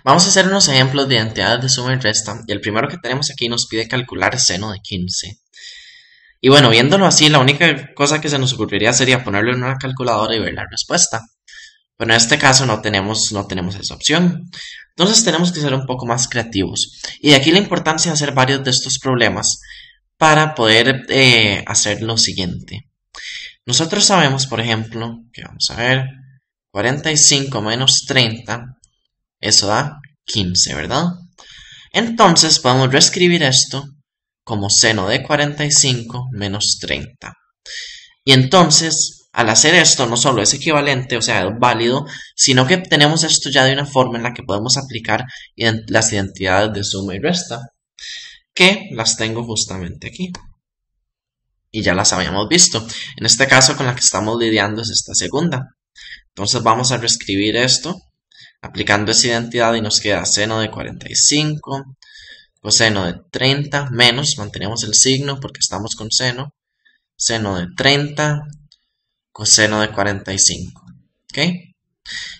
Vamos a hacer unos ejemplos de identidades de suma y resta, y el primero que tenemos aquí nos pide calcular el seno de 15. Y bueno, viéndolo así, la única cosa que se nos ocurriría sería ponerlo en una calculadora y ver la respuesta. Pero en este caso no tenemos esa opción. Entonces tenemos que ser un poco más creativos. Y de aquí la importancia de hacer varios de estos problemas para poder hacer lo siguiente. Nosotros sabemos, por ejemplo, que vamos a ver, 45 menos 30, eso da 15, ¿verdad? Entonces podemos reescribir esto como seno de 45 menos 30. Y entonces, al hacer esto, no solo es equivalente, o sea, es válido, sino que tenemos esto ya de una forma en la que podemos aplicar las identidades de suma y resta, que las tengo justamente aquí. Y ya las habíamos visto. En este caso, con la que estamos lidiando es esta segunda. Entonces vamos a reescribir esto aplicando esa identidad y nos queda seno de 45, coseno de 30, menos, mantenemos el signo porque estamos con seno de 30, coseno de 45. ¿Ok?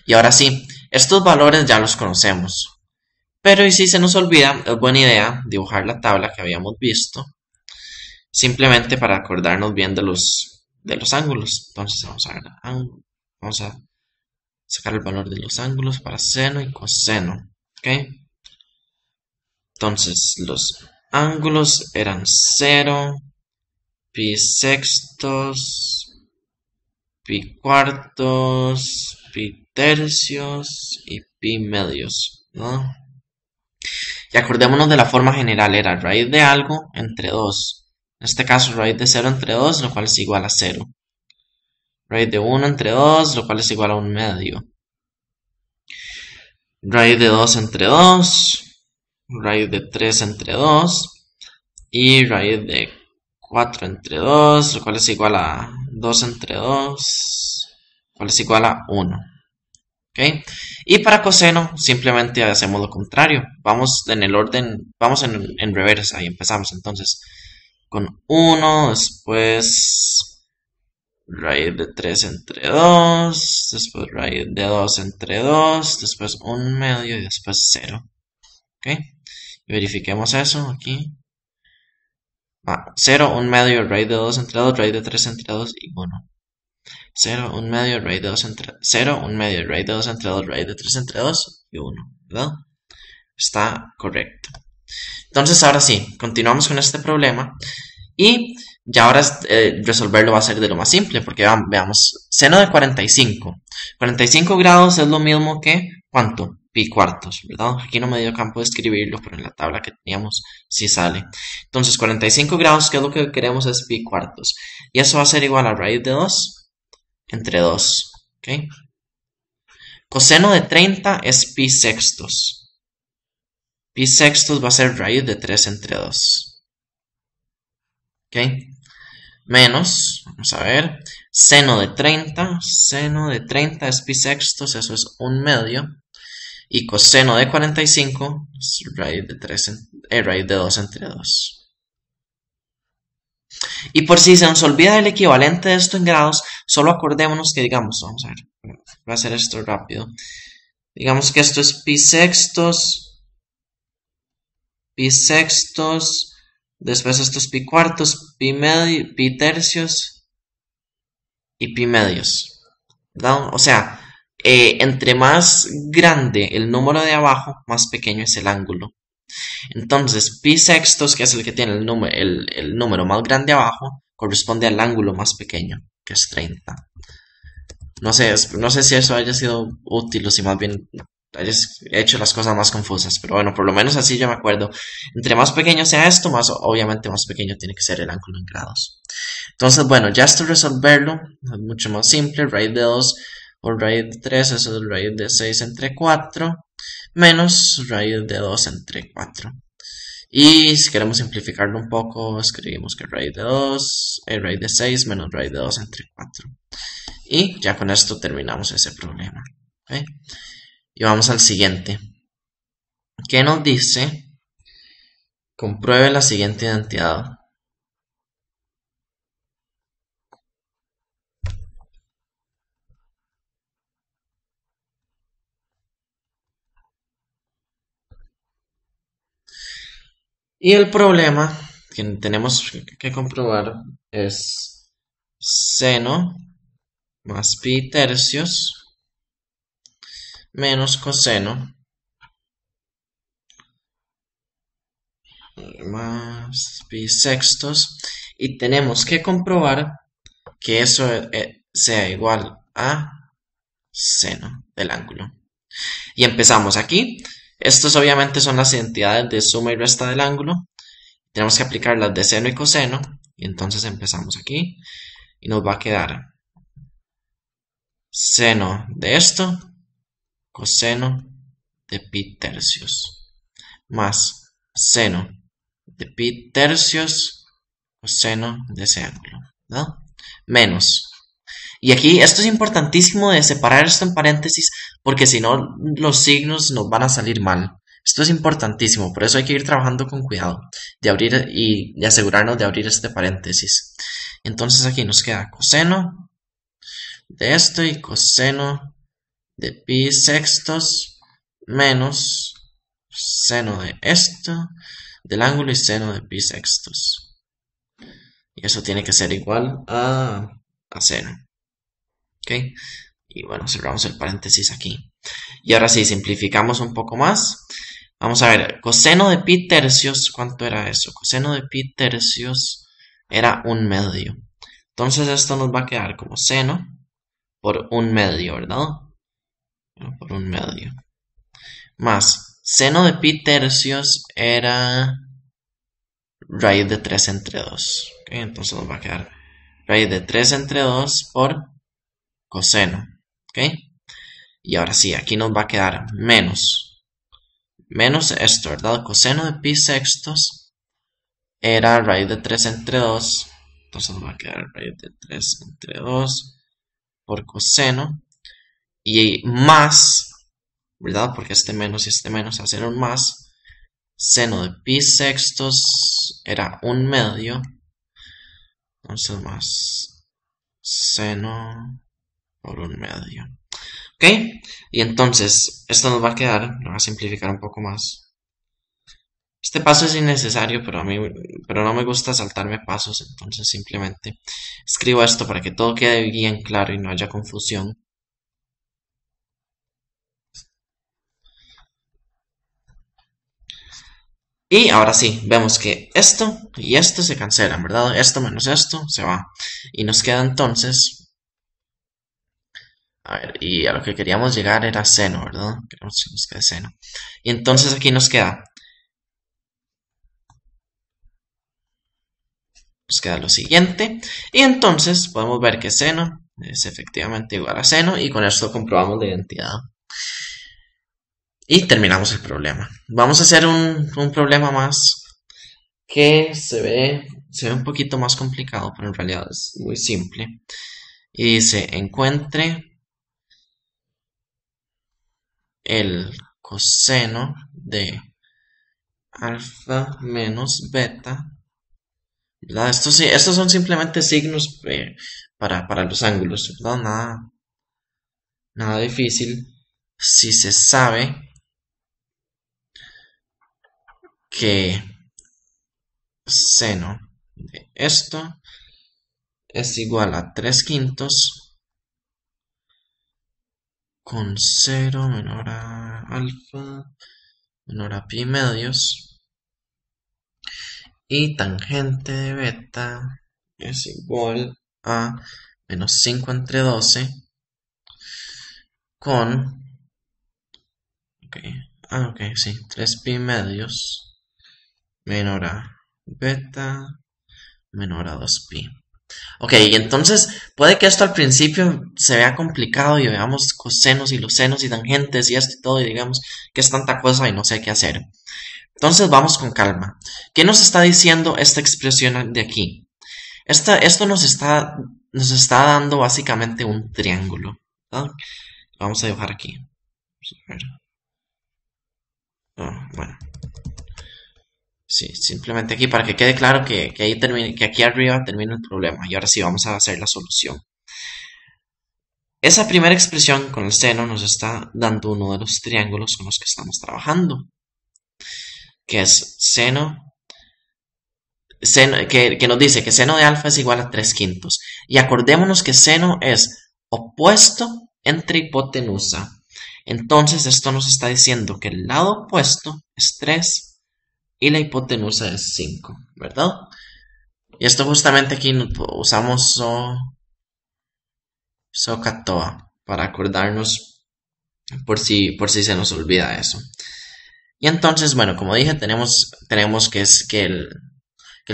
Y ahora sí, estos valores ya los conocemos. Pero y si se nos olvida, es buena idea dibujar la tabla que habíamos visto, simplemente para acordarnos bien de los ángulos. Entonces vamos a sacar el valor de los ángulos para seno y coseno. ¿Ok? Entonces los ángulos eran 0, pi sextos, pi cuartos, pi tercios y pi medios, ¿no? Y acordémonos de la forma general, era raíz de algo entre 2. En este caso, raíz de 0 entre 2, lo cual es igual a 0. Raíz de 1 entre 2, lo cual es igual a 1 medio. Raíz de 2 entre 2, raíz de 3 entre 2 y raíz de 4 entre 2, lo cual es igual a 2 entre 2, lo cual es igual a 1. ¿Ok? Y para coseno simplemente hacemos lo contrario. Vamos en el orden, vamos en reversa y empezamos entonces con 1, después raíz de 3 entre 2, después raíz de 2 entre 2, después 1 medio y después 0. ¿Ok? Y verifiquemos eso aquí. 0, 1 medio, raíz de 2 entre 2, raíz de 3 entre 2 y 1. 0, 1 medio, raíz de 2 entre 0, 1 medio, raíz de 2 entre 2, raíz de 3 entre 2 y 1, ¿verdad? Está correcto. Entonces ahora sí, continuamos con este problema y ya ahora resolverlo va a ser de lo más simple porque veamos, seno de 45. 45 grados es lo mismo que, ¿cuánto? Pi cuartos, ¿verdad? Aquí no me dio campo de escribirlo, pero en la tabla que teníamos sí sale. Entonces 45 grados, ¿qué es lo que queremos? Es pi cuartos. Y eso va a ser igual a raíz de 2 entre 2. ¿Ok? Coseno de 30 es pi sextos. Pi sextos va a ser raíz de 3 entre 2. ¿Ok? Menos, vamos a ver, seno de 30. Seno de 30 es pi sextos, eso es 1 medio. Y coseno de 45 es raíz de 2 entre 2. Y por si se nos olvida el equivalente de esto en grados, solo acordémonos que digamos, vamos a ver, voy a hacer esto rápido. Digamos que esto es pi sextos, después esto es pi cuartos, pi tercios y pi medios, ¿verdad? O sea, entre más grande el número de abajo, más pequeño es el ángulo. Entonces, pi sextos, que es el que tiene el número más grande abajo, corresponde al ángulo más pequeño, que es 30. No sé si eso haya sido útil o si más bien hayas hecho las cosas más confusas, pero bueno, por lo menos así yo me acuerdo. Entre más pequeño sea esto, más obviamente más pequeño tiene que ser el ángulo en grados. Entonces, bueno, ya esto resolverlo es mucho más simple. Raíz de 2 por raíz de 3, eso es raíz de 6 entre 4, menos raíz de 2 entre 4. Y si queremos simplificarlo un poco, escribimos que raíz de 2 es raíz de 6 menos raíz de 2 entre 4. Y ya con esto terminamos ese problema. ¿Ok? Y vamos al siguiente. ¿Qué nos dice? Compruebe la siguiente identidad. Y el problema que tenemos que comprobar es seno más pi tercios menos coseno más pi sextos. Y tenemos que comprobar que eso sea igual a seno del ángulo. Y empezamos aquí. Estos obviamente son las identidades de suma y resta del ángulo. Tenemos que aplicar las de seno y coseno. Y entonces empezamos aquí. Y nos va a quedar seno de esto, coseno de pi tercios, más seno de pi tercios, coseno de ese ángulo, ¿no? Menos. Y aquí esto es importantísimo de separar esto en paréntesis porque si no los signos nos van a salir mal. Esto es importantísimo, por eso hay que ir trabajando con cuidado de abrir y de asegurarnos de abrir este paréntesis. Entonces aquí nos queda coseno de esto y coseno de pi sextos menos seno de esto del ángulo y seno de pi sextos. Y eso tiene que ser igual a seno. ¿Ok? Y bueno, cerramos el paréntesis aquí. Y ahora sí, simplificamos un poco más. Vamos a ver, coseno de pi tercios, ¿cuánto era eso? Coseno de pi tercios era 1/2. Entonces esto nos va a quedar como seno por 1/2, ¿verdad? Por 1/2. Más seno de pi tercios era raíz de 3 entre 2. ¿Okay? Entonces nos va a quedar raíz de 3 entre 2 por coseno. ¿Ok? Y ahora sí, aquí nos va a quedar menos esto, ¿verdad? Coseno de pi sextos era raíz de 3 entre 2. Entonces nos va a quedar raíz de 3 entre 2 por coseno. Y más, ¿verdad? Porque este menos y este menos hacen un más. Seno de pi sextos era 1/2. Entonces más seno por 1/2. ¿Ok? Y entonces esto nos va a quedar, lo voy a simplificar un poco más. Este paso es innecesario, pero no me gusta saltarme pasos, entonces simplemente escribo esto para que todo quede bien claro y no haya confusión. Y ahora sí, vemos que esto y esto se cancelan, ¿verdad? Esto menos esto se va. Y nos queda entonces... A ver, y a lo que queríamos llegar era seno, ¿verdad? Queremos que nos quede seno. Y entonces aquí nos queda lo siguiente. Y entonces podemos ver que seno es efectivamente igual a seno. Y con esto comprobamos la identidad. Y terminamos el problema. Vamos a hacer un problema más que se ve un poquito más complicado, pero en realidad es muy simple. Y dice, encuentre el coseno de alfa menos beta. ¿Verdad? Estos son simplemente signos para los ángulos, ¿verdad? Nada difícil. Si se sabe que seno de esto es igual a 3/5 con 0 menor a alfa menor a pi medios y tangente de beta es igual a menos 5 entre 12 con sí, 3 pi medios menor a beta menor a 2 pi. Ok, y entonces puede que esto al principio se vea complicado y veamos cosenos y los senos y tangentes y esto y todo y digamos que es tanta cosa y no sé qué hacer. Entonces vamos con calma. ¿Qué nos está diciendo esta expresión de aquí? Esto nos está dando básicamente un triángulo, ¿verdad? Lo vamos a dibujar aquí. Bueno. Sí, simplemente aquí para que quede claro que aquí arriba termina el problema. Y ahora sí vamos a hacer la solución. Esa primera expresión con el seno nos está dando uno de los triángulos con los que estamos trabajando, que es seno que nos dice que seno de alfa es igual a 3/5. Y acordémonos que seno es opuesto entre hipotenusa. Entonces esto nos está diciendo que el lado opuesto es 3 y la hipotenusa es 5, ¿verdad? Y esto justamente aquí usamos SOHCAHTOA para acordarnos por si se nos olvida eso. Y entonces, bueno, como dije, tenemos que el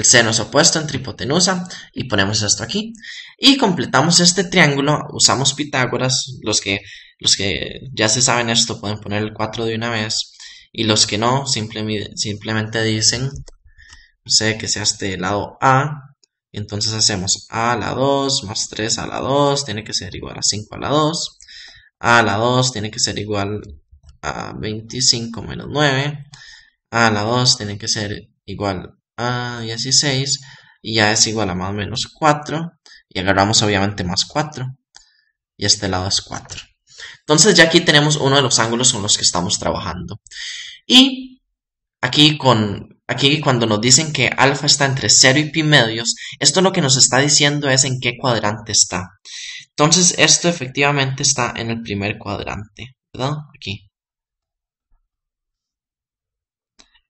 seno es opuesto entre hipotenusa y ponemos esto aquí. Y completamos este triángulo, usamos Pitágoras, los que ya se saben esto pueden poner el 4 de una vez y los que no, simplemente dicen, no sé, que sea este lado A, y entonces hacemos A a la 2 más 3 a la 2 tiene que ser igual a 5 a la 2, A a la 2 tiene que ser igual a 25 menos 9, A a la 2 tiene que ser igual a 16 y ya es igual a más o menos 4 y agarramos obviamente más 4 y este lado es 4. Entonces ya aquí tenemos uno de los ángulos con los que estamos trabajando. Y aquí cuando nos dicen que alfa está entre 0 y pi medios, esto lo que nos está diciendo es en qué cuadrante está. Entonces esto efectivamente está en el primer cuadrante, ¿verdad? Aquí.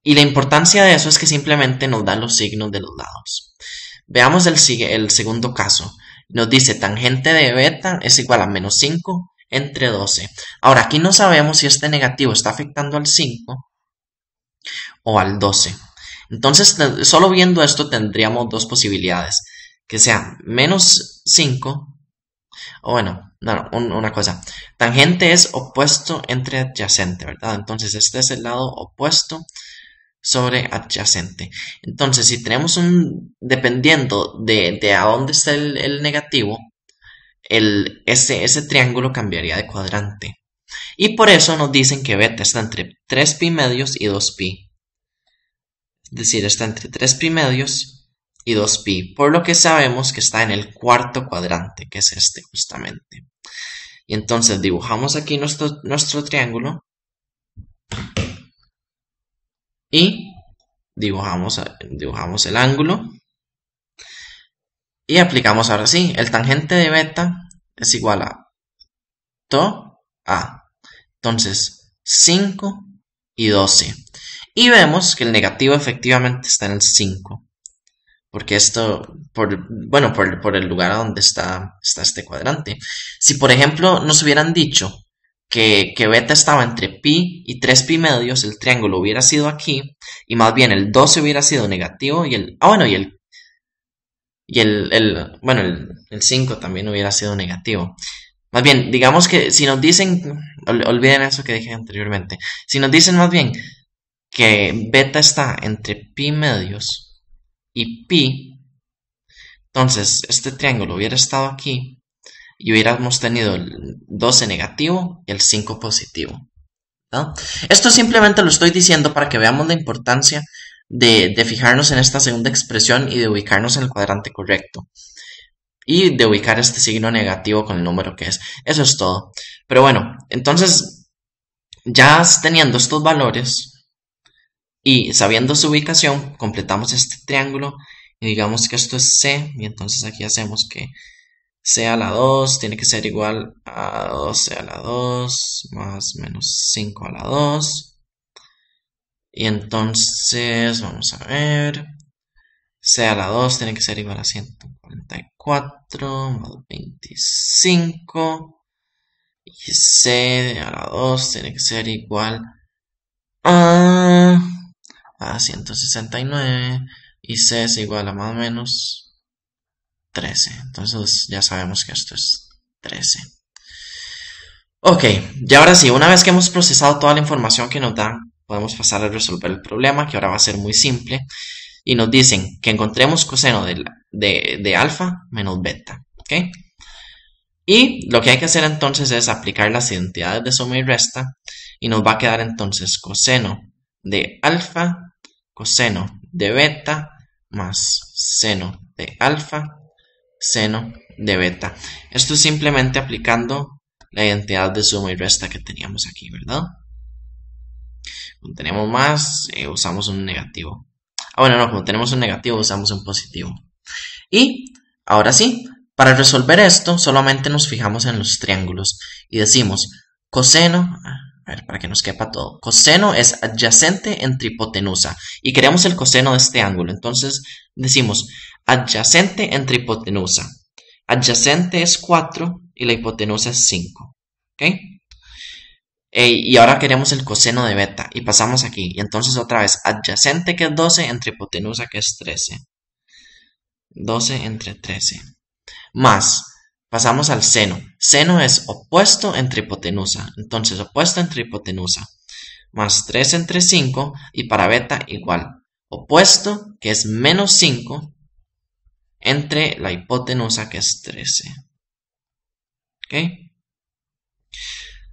Y la importancia de eso es que simplemente nos da los signos de los lados. Veamos el segundo caso. Nos dice tangente de beta es igual a menos 5 entre 12. Ahora, aquí no sabemos si este negativo está afectando al 5 o al 12. Entonces, solo viendo esto tendríamos dos posibilidades. Que sea menos 5, o bueno, no, una cosa. Tangente es opuesto entre adyacente, ¿verdad? Entonces, este es el lado opuesto sobre adyacente. Entonces, si tenemos dependiendo de a dónde está el negativo, ese triángulo cambiaría de cuadrante. Y por eso nos dicen que beta está entre 3 pi medios y 2 pi. Es decir, está entre 3 pi medios y 2 pi. Por lo que sabemos que está en el cuarto cuadrante, que es este justamente. Y entonces dibujamos aquí nuestro triángulo. Y dibujamos el ángulo. Y aplicamos ahora sí, el tangente de beta es igual a to a. Entonces, 5 y 12. Y vemos que el negativo efectivamente está en el 5. Porque esto, por el lugar a donde está este cuadrante. Si por ejemplo nos hubieran dicho que beta estaba entre pi y 3 pi medios, el triángulo hubiera sido aquí, y más bien el 12 hubiera sido negativo, y el 5 también hubiera sido negativo. Más bien, digamos que si nos dicen, olviden eso que dije anteriormente, si nos dicen más bien que beta está entre pi medios y pi, entonces este triángulo hubiera estado aquí y hubiéramos tenido el 12 negativo y el 5 positivo, ¿no? Esto simplemente lo estoy diciendo para que veamos la importancia de fijarnos en esta segunda expresión y de ubicarnos en el cuadrante correcto. Y de ubicar este signo negativo con el número que es. Eso es todo. Pero bueno, entonces, ya teniendo estos valores y sabiendo su ubicación, completamos este triángulo y digamos que esto es C. Y entonces aquí hacemos que C a la 2 tiene que ser igual a 12 a la 2 más menos 5 a la 2. Y entonces, vamos a ver, C a la 2 tiene que ser igual a 144 más 25. Y C a la 2 tiene que ser igual a 169. Y C es igual a más o menos 13. Entonces ya sabemos que esto es 13. Ok, y ahora sí, una vez que hemos procesado toda la información que nos dan, podemos pasar a resolver el problema, que ahora va a ser muy simple. Y nos dicen que encontremos coseno de alfa menos beta. ¿Ok? Y lo que hay que hacer entonces es aplicar las identidades de suma y resta. Y nos va a quedar entonces coseno de alfa, coseno de beta, más seno de alfa, seno de beta. Esto es simplemente aplicando la identidad de suma y resta que teníamos aquí, ¿verdad? Cuando tenemos más, usamos un negativo. Ah, bueno, no, como tenemos un negativo, usamos un positivo. Y ahora sí, para resolver esto, solamente nos fijamos en los triángulos y decimos coseno, a ver, para que nos quepa todo, coseno es adyacente entre hipotenusa y queremos el coseno de este ángulo, entonces decimos adyacente entre hipotenusa. Adyacente es 4 y la hipotenusa es 5, ¿ok? Y ahora queremos el coseno de beta y pasamos aquí, y entonces otra vez adyacente que es 12 entre hipotenusa que es 13. 12 entre 13. Más, pasamos al seno. Seno es opuesto entre hipotenusa. Entonces, opuesto entre hipotenusa. Más 3 entre 5. Y para beta igual. Opuesto, que es menos 5, entre la hipotenusa, que es 13. ¿Ok?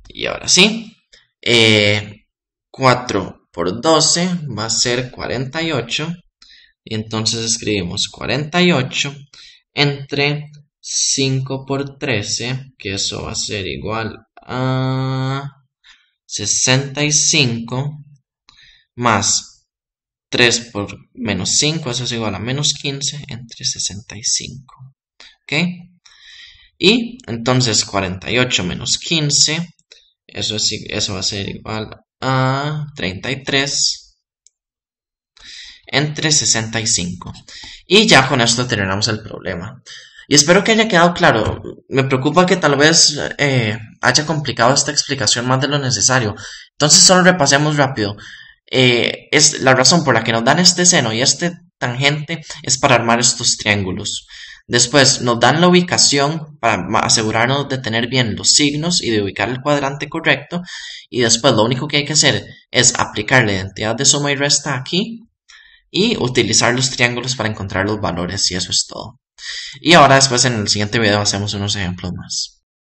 Y ahora sí. 4 por 12 va a ser 48. Y entonces escribimos 48 entre 5 por 13, que eso va a ser igual a 65, más 3 por menos 5, eso es igual a menos 15 entre 65. ¿Ok? Y entonces 48 menos 15, eso va a ser igual a 33 entre 65. Y ya con esto terminamos el problema. Y espero que haya quedado claro. Me preocupa que tal vez haya complicado esta explicación más de lo necesario. Entonces solo repasemos rápido. Es la razón por la que nos dan este seno y este tangente es para armar estos triángulos. Después nos dan la ubicación para asegurarnos de tener bien los signos y de ubicar el cuadrante correcto. Y después lo único que hay que hacer es aplicar la identidad de suma y resta aquí y utilizar los triángulos para encontrar los valores, y eso es todo. Y ahora después en el siguiente video hacemos unos ejemplos más.